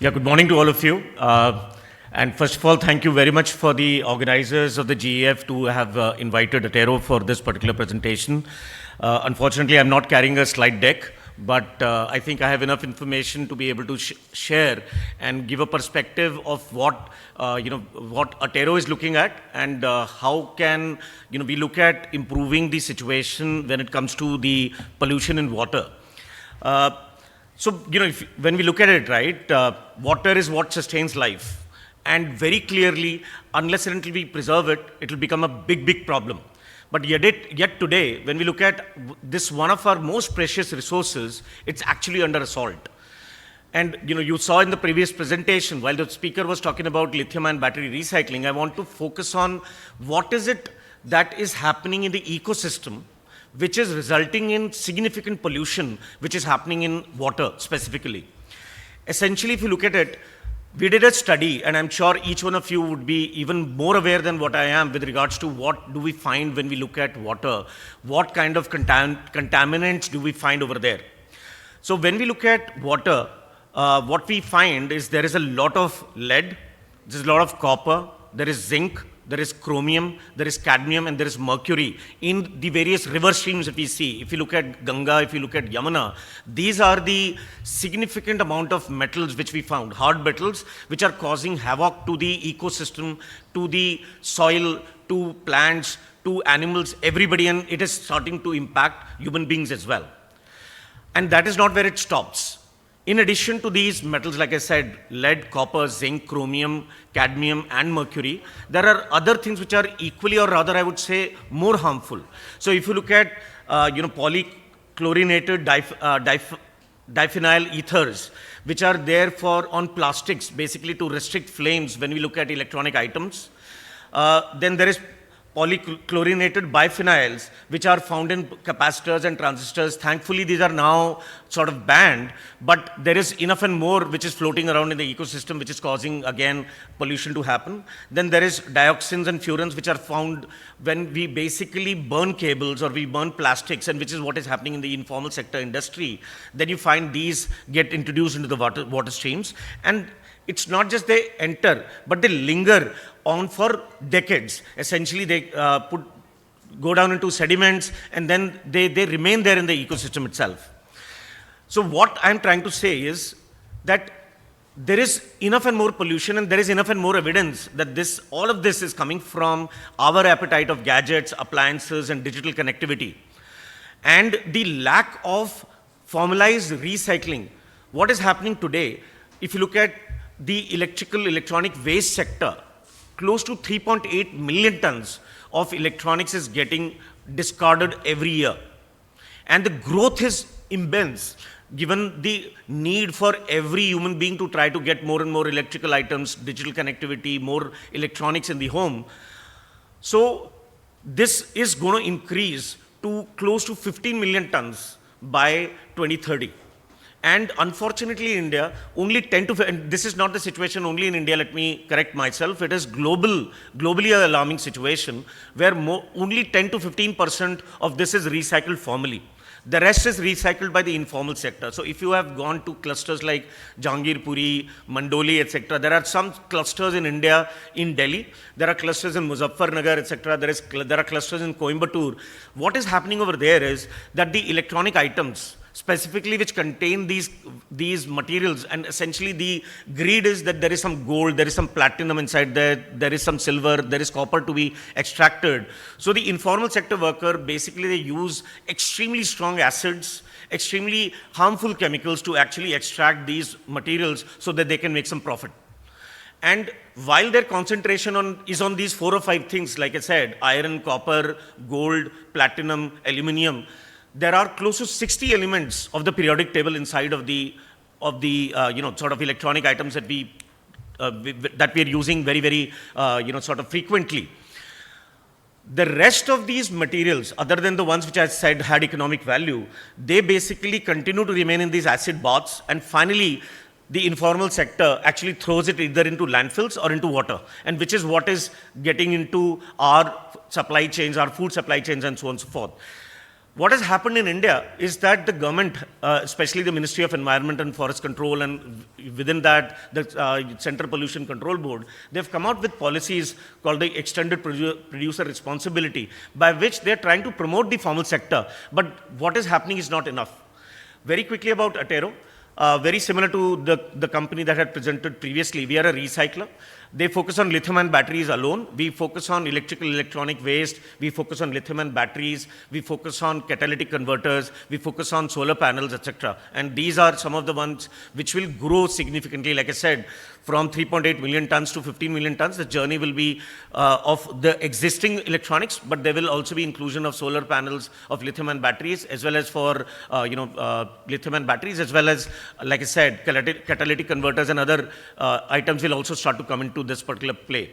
Yeah, good morning to all of you. And first of all, thank you very much for the organizers of the GEF to have invited Attero for this particular presentation. Unfortunately, I'm not carrying a slide deck, but I think I have enough information to be able to share and give a perspective of what what Attero is looking at and how can we look at improving the situation when it comes to the pollution in water. So, when we look at it, right, water is what sustains life. And very clearly, unless and until we preserve it, it will become a big, big problem. But yet today, when we look at this one of our most precious resources, it's actually under assault. And, you saw in the previous presentation, while the speaker was talking about lithium-ion battery recycling, I want to focus on what is it that is happening in the ecosystem which is resulting in significant pollution, which is happening in water specifically. Essentially, if you look at it, we did a study, and I'm sure each one of you would be even more aware than what I am with regards to what do we find when we look at water, what kind of contaminants do we find over there. So when we look at water, what we find is there is a lot of lead, there's a lot of copper, there is zinc, there is chromium, there is cadmium, and there is mercury in the various river streams that we see. If you look at Ganga, if you look at Yamuna, these are the significant amount of metals which we found, hard metals, which are causing havoc to the ecosystem, to the soil, to plants, to animals, everybody, and it is starting to impact human beings as well. And that is not where it stops. In addition to these metals, like I said, lead, copper, zinc, chromium, cadmium, and mercury, there are other things which are equally, or rather I would say, more harmful. So if you look at, polychlorinated diphenyl ethers, which are there on plastics, basically to restrict flames when we look at electronic items. Then there is polychlorinated biphenyls, which are found in capacitors and transistors. Thankfully, these are now sort of banned, but there is enough and more which is floating around in the ecosystem, which is causing, again, pollution to happen. Then there is dioxins and furans, which are found when we basically burn cables or we burn plastics, and which is what is happening in the informal sector industry. Then you find these get introduced into the water streams. And it's not just they enter, but they linger on for decades. Essentially, they go down into sediments, and then they remain there in the ecosystem itself. So what I'm trying to say is that there is enough and more pollution, and there is enough and more evidence that all of this is coming from our appetite of gadgets, appliances, and digital connectivity. And the lack of formalized recycling. What is happening today, if you look at the electronic waste sector, close to 3.8 million tons of electronics is getting discarded every year. And the growth is immense, given the need for every human being to try to get more and more electrical items, digital connectivity, more electronics in the home. So this is going to increase to close to 15 million tons by 2030. And unfortunately, in India, only 10 to, and this is not the situation only in India, let me correct myself, it is globally an alarming situation where only 10 to 15% of this is recycled formally. The rest is recycled by the informal sector. So if you have gone to clusters like Jahangirpuri, Mandoli, etc., there are some clusters in India, in Delhi, there are clusters in Muzaffarnagar, etc., there are clusters in Coimbatore. What is happening over there is that the electronic items, specifically which contain these materials, and essentially the greed is that there is some gold, there is some platinum inside there is some silver, there is copper to be extracted. So the informal sector worker, basically they use extremely strong acids, extremely harmful chemicals to actually extract these materials so that they can make some profit. And while their concentration is on these 4 or 5 things, like I said, iron, copper, gold, platinum, aluminium, there are close to 60 elements of the periodic table inside of the sort of electronic items that we are using very, very sort of frequently. The rest of these materials, other than the ones which I said had economic value, they basically continue to remain in these acid baths, and finally the informal sector actually throws it either into landfills or into water, and which is what is getting into our supply chains, our food supply chains, and so on and so forth. What has happened in India is that the government, especially the Ministry of Environment and Forest Control, and within that, the Central Pollution Control Board, they've come out with policies called the Extended Producer Responsibility, by which they're trying to promote the formal sector. But what is happening is not enough. Very quickly about Attero. Very similar to the company that had presented previously. We are a recycler. They focus on lithium-ion batteries alone. We focus on electronic waste. We focus on lithium-ion batteries. We focus on catalytic converters. We focus on solar panels, etc. And these are some of the ones which will grow significantly. Like I said, from 3.8 million tons to 15 million tons, the journey will be of the existing electronics, but there will also be inclusion of solar panels, of lithium-ion batteries, as well as for lithium-ion batteries, as well as, like I said, catalytic converters and other items will also start to come into this particular play.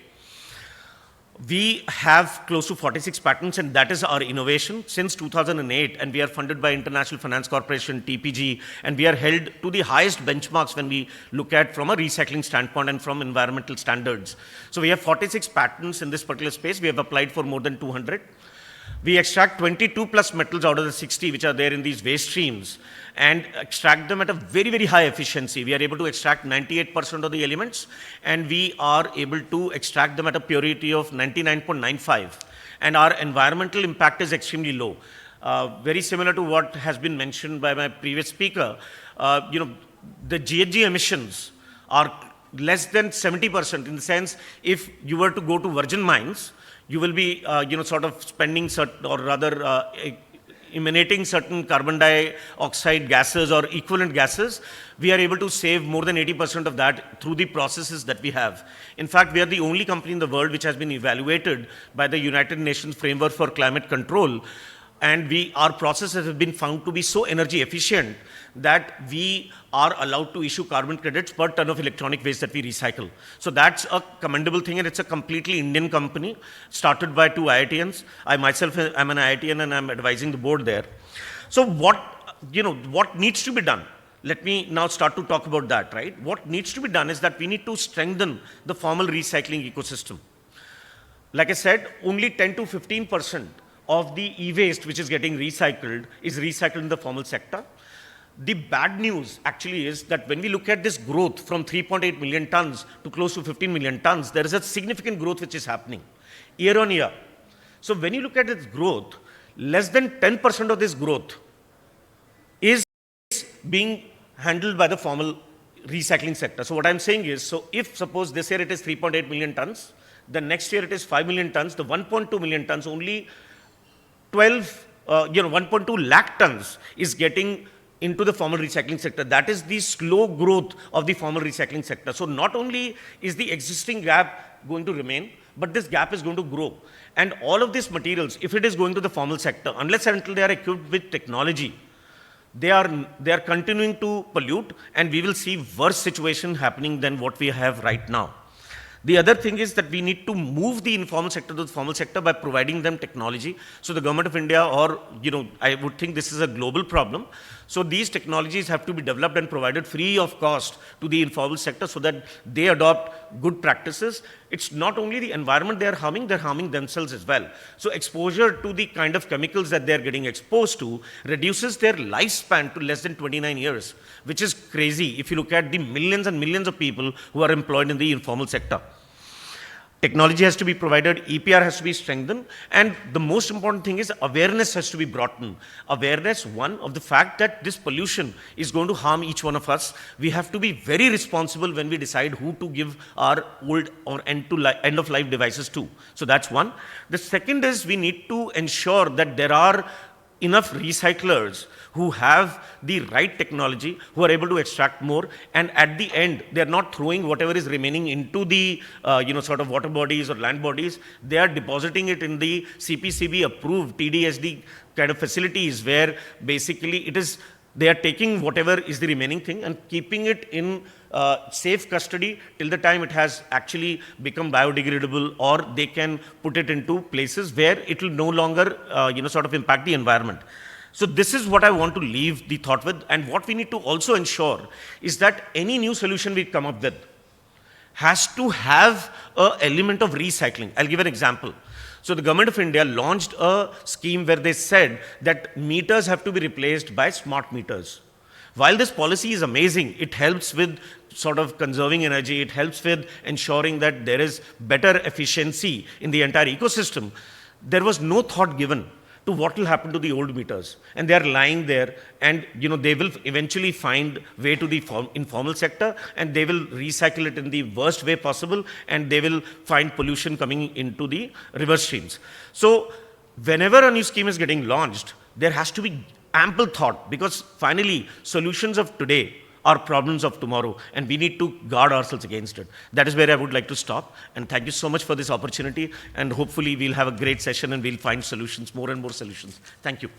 We have close to 46 patents, and that is our innovation since 2008, and we are funded by International Finance Corporation, TPG, and we are held to the highest benchmarks when we look at from a recycling standpoint and from environmental standards. So we have 46 patents in this particular space. We have applied for more than 200. We extract 22 plus metals out of the 60 which are there in these waste streams, and extract them at a very, very high efficiency. We are able to extract 98% of the elements, and we are able to extract them at a purity of 99.95. And our environmental impact is extremely low. Very similar to what has been mentioned by my previous speaker, the GHG emissions are less than 70%, in the sense, if you were to go to virgin mines, you will be, sort of spending emanating certain carbon dioxide gases or equivalent gases. We are able to save more than 80% of that through the processes that we have. In fact, we are the only company in the world which has been evaluated by the United Nations Framework for Climate Control, and our processes have been found to be so energy efficient that we are allowed to issue carbon credits per ton of electronic waste that we recycle. So that's a commendable thing, and it's a completely Indian company, started by 2 IITians. I myself am an IITian, and I'm advising the board there. So what needs to be done? Let me now start to talk about that, right? What needs to be done is that we need to strengthen the formal recycling ecosystem. Like I said, only 10 to 15% of the e-waste which is getting recycled is recycled in the formal sector. The bad news actually is that when we look at this growth from 3.8 million tons to close to 15 million tons, there is a significant growth which is happening year on year. So when you look at its growth, less than 10% of this growth is being handled by the formal recycling sector. So what I'm saying is, so if suppose this year it is 3.8 million tons, the next year it is 5 million tons, the 1.2 million tons, only 1.2 lakh tons is getting into the formal recycling sector. That is the slow growth of the formal recycling sector. So not only is the existing gap going to remain, but this gap is going to grow. And all of these materials, if it is going to the formal sector, unless and until they are equipped with technology, they are continuing to pollute, and we will see worse situation happening than what we have right now. The other thing is that we need to move the informal sector to the formal sector by providing them technology. So the government of India, or I would think this is a global problem. So these technologies have to be developed and provided free of cost to the informal sector so that they adopt good practices. It's not only the environment they're harming themselves as well. So exposure to the kind of chemicals that they're getting exposed to reduces their lifespan to less than 29 years, which is crazy if you look at the millions and millions of people who are employed in the informal sector. Technology has to be provided, EPR has to be strengthened, and the most important thing is awareness has to be brought in. Awareness, one, of the fact that this pollution is going to harm each one of us. We have to be very responsible when we decide who to give our old or end-of-life devices to. So that's one. The second is we need to ensure that there are enough recyclers who have the right technology, who are able to extract more, and at the end, they're not throwing whatever is remaining into the, sort of water bodies or land bodies. They are depositing it in the CPCB approved TDSD kind of facilities where basically they are taking whatever is the remaining thing and keeping it in safe custody till the time it has actually become biodegradable, or they can put it into places where it will no longer, sort of impact the environment. So this is what I want to leave the thought with. And what we need to also ensure is that any new solution we come up with has to have an element of recycling. I'll give an example. So the government of India launched a scheme where they said that meters have to be replaced by smart meters. While this policy is amazing, it helps with sort of conserving energy, it helps with ensuring that there is better efficiency in the entire ecosystem, there was no thought given to what will happen to the old meters. And they are lying there, and they will eventually find way to the informal sector, and they will recycle it in the worst way possible, and they will find pollution coming into the river streams. So whenever a new scheme is getting launched, there has to be ample thought, because finally solutions of today are problems of tomorrow, and we need to guard ourselves against it. That is where I would like to stop, and thank you so much for this opportunity, and hopefully we'll have a great session and we'll find solutions, more and more solutions. Thank you.